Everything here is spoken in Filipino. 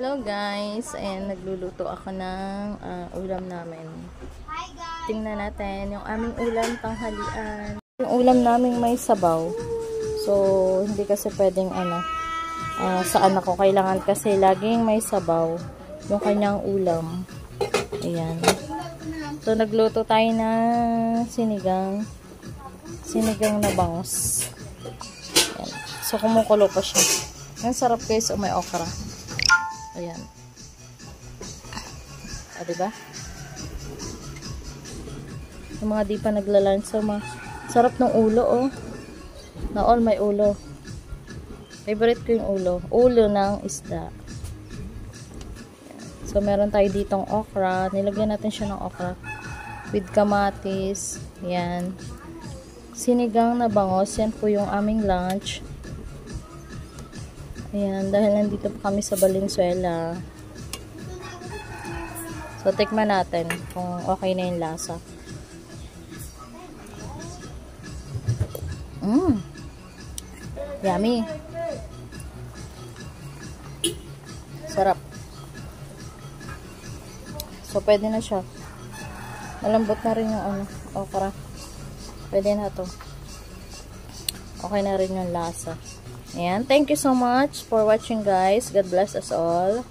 Hello guys, and nagluluto ako ng ulam namin. Tingnan natin yung aming ulam tanghalian. Yung ulam namin may sabaw. So, hindi kasi pwedeng sa anak ko. Kailangan kasi laging may sabaw yung kanyang ulam. Ayan. So, nagluto tayo ng sinigang na bangus. Ayan. So, kumukulo pa siya. Ang sarap guys, may okra. Ayan. Diba? Yung mga di pa naglalunch, so sarap ng ulo, oh. Na all may ulo. Favorite ko yung ulo. Ulo ng isda. Ayan. So, meron tayo ditong okra. Nilagyan natin siya ng okra. With kamatis. Ayan. Sinigang na bangos. Yan po yung aming lunch. Ayan, dahil nandito pa kami sa Valenzuela. So, tikman natin kung okay na yung lasa. Yummy. Sarap. So, pwede na siya. Malambot na rin yung okra. Pwede na to. Okay na rin yung lasa. Ayan. Thank you so much for watching guys. God bless us all.